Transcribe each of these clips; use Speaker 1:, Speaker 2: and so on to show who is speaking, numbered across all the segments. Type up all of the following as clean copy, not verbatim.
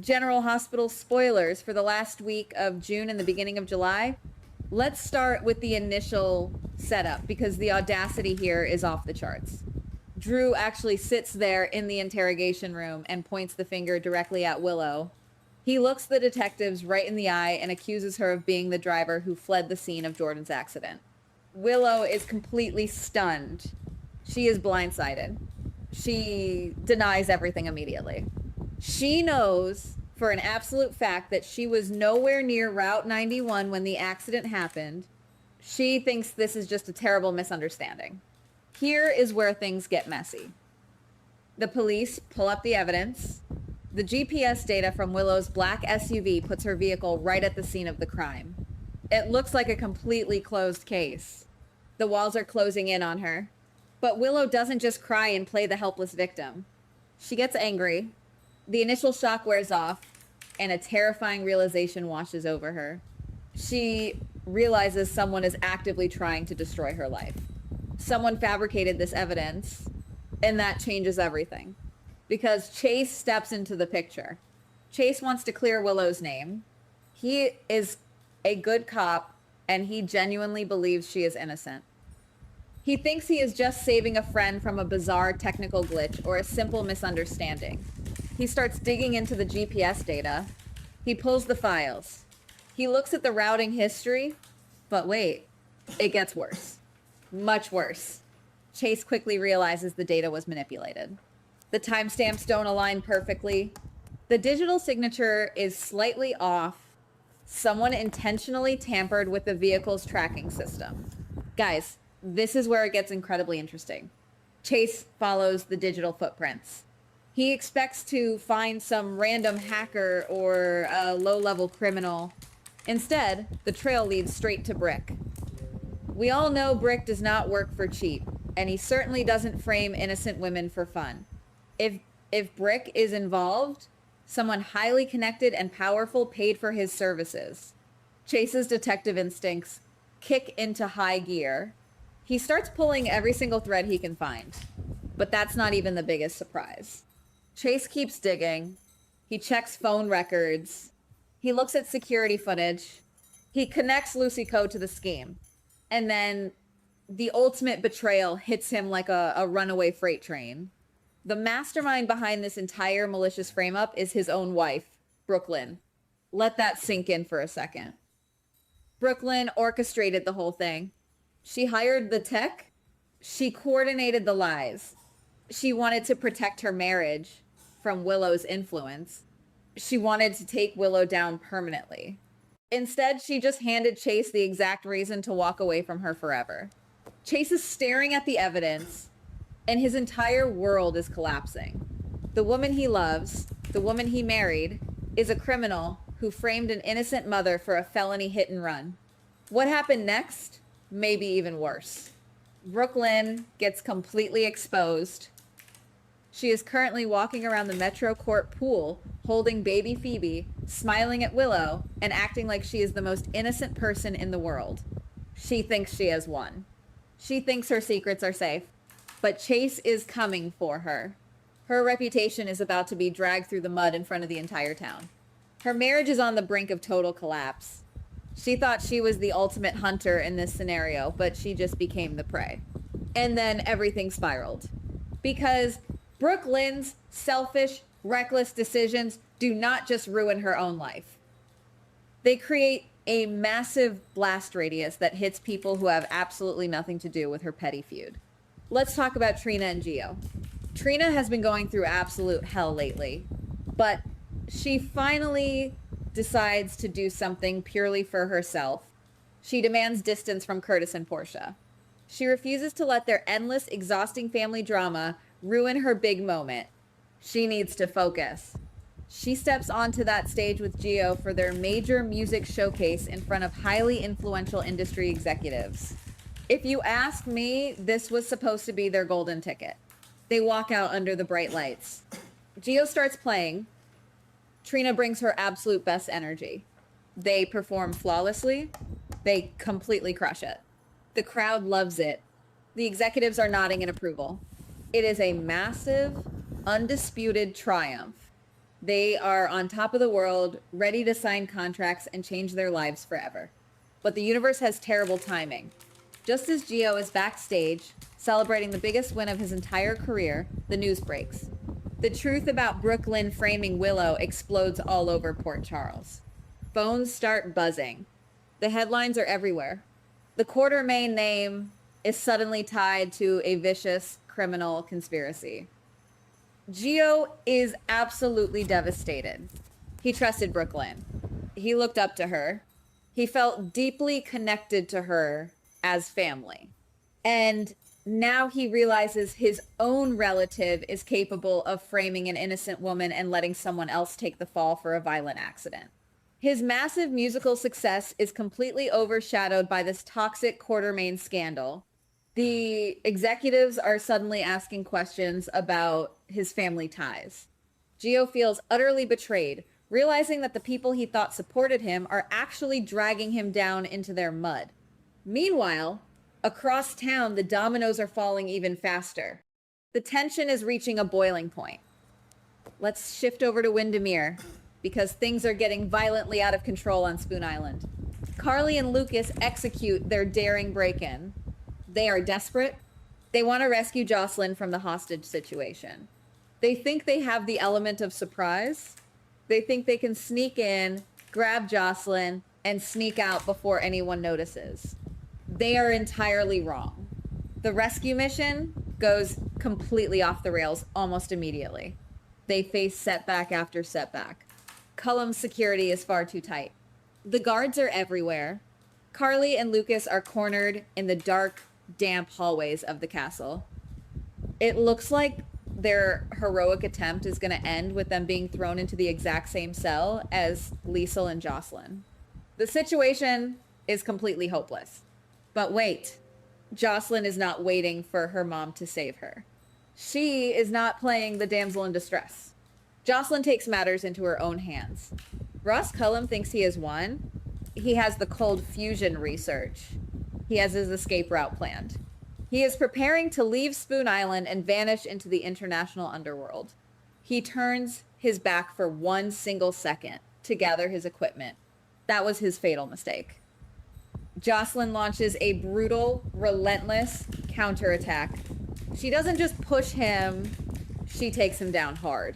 Speaker 1: General Hospital spoilers for the last week of June and the beginning of July. Let's start with the initial setup because the audacity here is off the charts. Drew actually sits there in the interrogation room and points the finger directly at Willow. He looks the detectives right in the eye and accuses her of being the driver who fled the scene of Jordan's accident. Willow is completely stunned. She is blindsided. She denies everything immediately. She knows for an absolute fact that she was nowhere near Route 91 when the accident happened. She thinks this is just a terrible misunderstanding. Here is where things get messy. The police pull up the evidence. The GPS data from Willow's black SUV puts her vehicle right at the scene of the crime. It looks like a completely closed case. The walls are closing in on her. But Willow doesn't just cry and play the helpless victim. She gets angry. The initial shock wears off, and a terrifying realization washes over her. She realizes someone is actively trying to destroy her life. Someone fabricated this evidence, and that changes everything. Because Chase steps into the picture. Chase wants to clear Willow's name. He is a good cop, and he genuinely believes she is innocent. He thinks he is just saving a friend from a bizarre technical glitch or a simple misunderstanding. He starts digging into the GPS data. He pulls the files. He looks at the routing history, but wait, it gets worse. Much worse. Chase quickly realizes the data was manipulated. The timestamps don't align perfectly. The digital signature is slightly off. Someone intentionally tampered with the vehicle's tracking system. Guys, this is where it gets incredibly interesting. Chase follows the digital footprints. He expects to find some random hacker or a low-level criminal. Instead, the trail leads straight to Brick. We all know Brick does not work for cheap, and he certainly doesn't frame innocent women for fun. If Brick is involved, someone highly connected and powerful paid for his services. Chase's detective instincts kick into high gear. He starts pulling every single thread he can find. But that's not even the biggest surprise. Chase keeps digging. He checks phone records. He looks at security footage. He connects Lucy Coe to the scheme. And then the ultimate betrayal hits him like a runaway freight train. The mastermind behind this entire malicious frame-up is his own wife, Brooklyn. Let that sink in for a second. Brooklyn orchestrated the whole thing. She hired the tech. She coordinated the lies. She wanted to protect her marriage from Willow's influence. She wanted to take Willow down permanently. Instead, she just handed Chase the exact reason to walk away from her forever. Chase is staring at the evidence, and his entire world is collapsing. The woman he loves, the woman he married, is a criminal who framed an innocent mother for a felony hit and run. What happened next? Maybe even worse. Brooklyn gets completely exposed. She is currently walking around the Metro Court pool, holding baby Phoebe, smiling at Willow, and acting like she is the most innocent person in the world. She thinks she has won. She thinks her secrets are safe. But Chase is coming for her. Her reputation is about to be dragged through the mud in front of the entire town. Her marriage is on the brink of total collapse. She thought she was the ultimate hunter in this scenario, but she just became the prey. And then everything spiraled. Because Brooklyn's selfish, reckless decisions do not just ruin her own life. They create a massive blast radius that hits people who have absolutely nothing to do with her petty feud. Let's talk about Trina and Gio. Trina has been going through absolute hell lately, but she finally decides to do something purely for herself. She demands distance from Curtis and Portia. She refuses to let their endless, exhausting family drama ruin her big moment. She needs to focus. She steps onto that stage with Gio for their major music showcase in front of highly influential industry executives. If you ask me, this was supposed to be their golden ticket. They walk out under the bright lights. Gio starts playing. Trina brings her absolute best energy. They perform flawlessly. They completely crush it. The crowd loves it. The executives are nodding in approval. It is a massive, undisputed triumph. They are on top of the world, ready to sign contracts and change their lives forever. But the universe has terrible timing. Just as Gio is backstage, celebrating the biggest win of his entire career, the news breaks. The truth about Brooklyn framing Willow explodes all over Port Charles. Phones start buzzing. The headlines are everywhere. The Quartermain name is suddenly tied to a vicious criminal conspiracy. Gio is absolutely devastated. He trusted Brooklyn. He looked up to her. He felt deeply connected to her as family. And now he realizes his own relative is capable of framing an innocent woman and letting someone else take the fall for a violent accident. His massive musical success is completely overshadowed by this toxic Quartermain scandal. The executives are suddenly asking questions about his family ties. Gio feels utterly betrayed, realizing that the people he thought supported him are actually dragging him down into their mud. Meanwhile, across town, the dominoes are falling even faster. The tension is reaching a boiling point. Let's shift over to Windermere, because things are getting violently out of control on Spoon Island. Carly and Lucas execute their daring break-in. They are desperate. They want to rescue Jocelyn from the hostage situation. They think they have the element of surprise. They think they can sneak in, grab Jocelyn, and sneak out before anyone notices. They are entirely wrong. The rescue mission goes completely off the rails almost immediately. They face setback after setback. Cullum's security is far too tight. The guards are everywhere. Carly and Lucas are cornered in the dark, damp hallways of the castle. It looks like their heroic attempt is going to end with them being thrown into the exact same cell as Liesel and Jocelyn. The situation is completely hopeless. But wait, Jocelyn is not waiting for her mom to save her. She is not playing the damsel in distress. Jocelyn takes matters into her own hands. Ross Cullum thinks he has won. He has the cold fusion research. He has his escape route planned. He is preparing to leave Spoon Island and vanish into the international underworld. He turns his back for 1 single second to gather his equipment. That was his fatal mistake. Jocelyn launches a brutal, relentless counterattack. She doesn't just push him, she takes him down hard.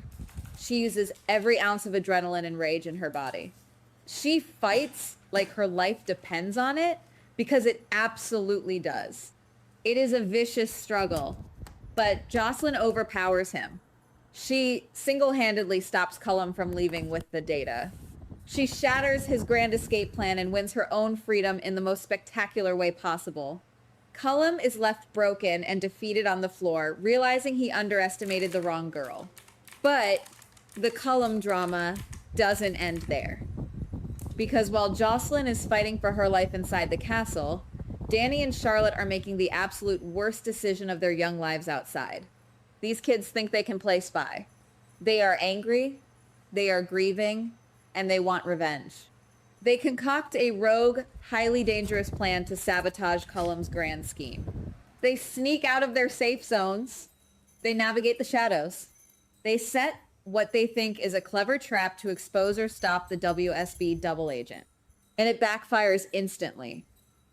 Speaker 1: She uses every ounce of adrenaline and rage in her body. She fights like her life depends on it, because it absolutely does. It is a vicious struggle, but Jocelyn overpowers him. She single-handedly stops Cullum from leaving with the data. She shatters his grand escape plan and wins her own freedom in the most spectacular way possible. Cullum is left broken and defeated on the floor, realizing he underestimated the wrong girl. But the Cullum drama doesn't end there. Because while Jocelyn is fighting for her life inside the castle, Danny and Charlotte are making the absolute worst decision of their young lives outside. These kids think they can play spy. They are angry, they are grieving, and they want revenge. They concoct a rogue, highly dangerous plan to sabotage Cullum's grand scheme. They sneak out of their safe zones. They navigate the shadows. They set what they think is a clever trap to expose or stop the WSB double agent. And it backfires instantly.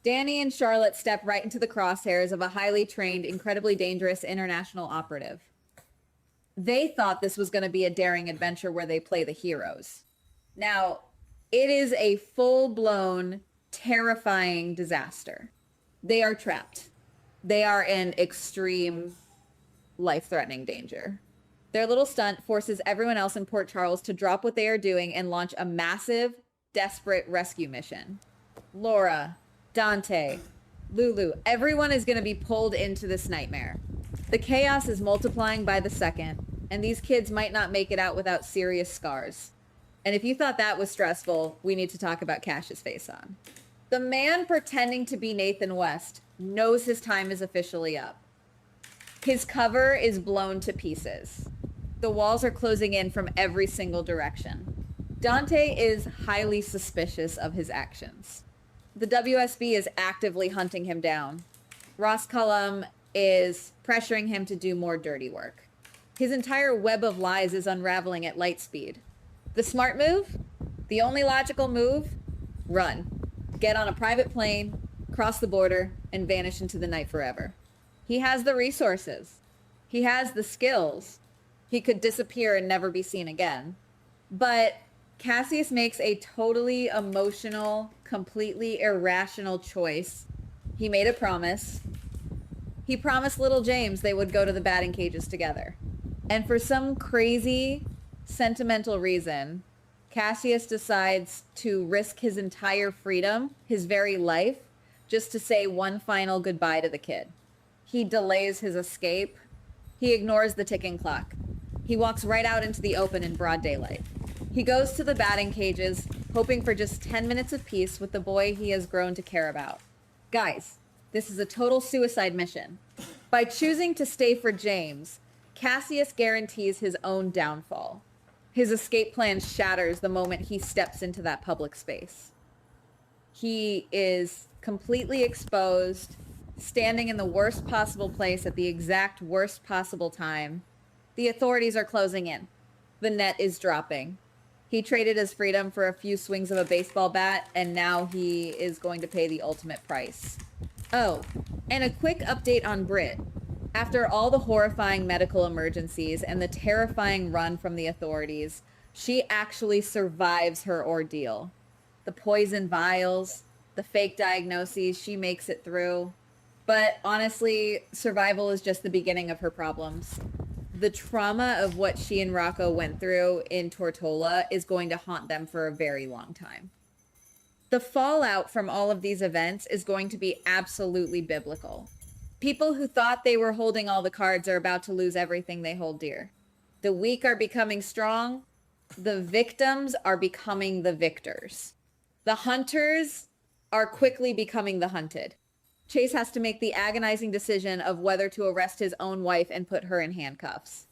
Speaker 1: Danny and Charlotte step right into the crosshairs of a highly trained, incredibly dangerous international operative. They thought this was going to be a daring adventure where they play the heroes. Now, it is a full-blown, terrifying disaster. They are trapped. They are in extreme, life-threatening danger. Their little stunt forces everyone else in Port Charles to drop what they are doing and launch a massive, desperate rescue mission. Laura, Dante, Lulu, everyone is going to be pulled into this nightmare. The chaos is multiplying by the second, and these kids might not make it out without serious scars. And if you thought that was stressful, we need to talk about Cash's face-on. The man pretending to be Nathan West knows his time is officially up. His cover is blown to pieces. The walls are closing in from every single direction. Dante is highly suspicious of his actions. The WSB is actively hunting him down. Ross Cullum is pressuring him to do more dirty work. His entire web of lies is unraveling at light speed. The smart move? The only logical move? Run. Get on a private plane, cross the border, and vanish into the night forever. He has the resources. He has the skills. He could disappear and never be seen again. But Cassius makes a totally emotional, completely irrational choice. He made a promise. He promised little James they would go to the batting cages together. And for some crazy, sentimental reason, Cassius decides to risk his entire freedom, his very life, just to say one final goodbye to the kid. He delays his escape. He ignores the ticking clock. He walks right out into the open in broad daylight. He goes to the batting cages, hoping for just 10 minutes of peace with the boy he has grown to care about. Guys, this is a total suicide mission. By choosing to stay for James, Cassius guarantees his own downfall. His escape plan shatters the moment he steps into that public space. He is completely exposed, standing in the worst possible place at the exact worst possible time. The authorities are closing in. The net is dropping. He traded his freedom for a few swings of a baseball bat, and now he is going to pay the ultimate price. Oh, and a quick update on Britt. After all the horrifying medical emergencies and the terrifying run from the authorities, she actually survives her ordeal. The poison vials, the fake diagnoses, she makes it through. But honestly, survival is just the beginning of her problems. The trauma of what she and Rocco went through in Tortola is going to haunt them for a very long time. The fallout from all of these events is going to be absolutely biblical. People who thought they were holding all the cards are about to lose everything they hold dear. The weak are becoming strong. The victims are becoming the victors. The hunters are quickly becoming the hunted. Chase has to make the agonizing decision of whether to arrest his own wife and put her in handcuffs.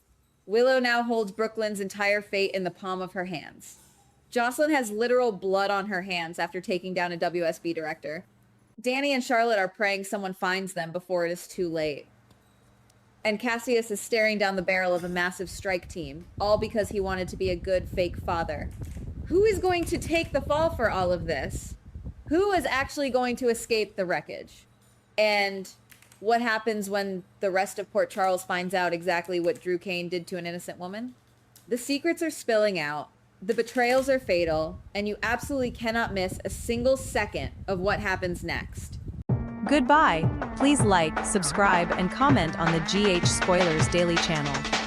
Speaker 1: Willow now holds Brooklyn's entire fate in the palm of her hands. Jocelyn has literal blood on her hands after taking down a WSB director. Danny and Charlotte are praying someone finds them before it is too late. And Cassius is staring down the barrel of a massive strike team, all because he wanted to be a good fake father. Who is going to take the fall for all of this? Who is actually going to escape the wreckage? And what happens when the rest of Port Charles finds out exactly what Drew Kane did to an innocent woman? The secrets are spilling out, the betrayals are fatal, and you absolutely cannot miss a single second of what happens next.
Speaker 2: Goodbye. Please like, subscribe, and comment on the GH Spoilers Daily channel.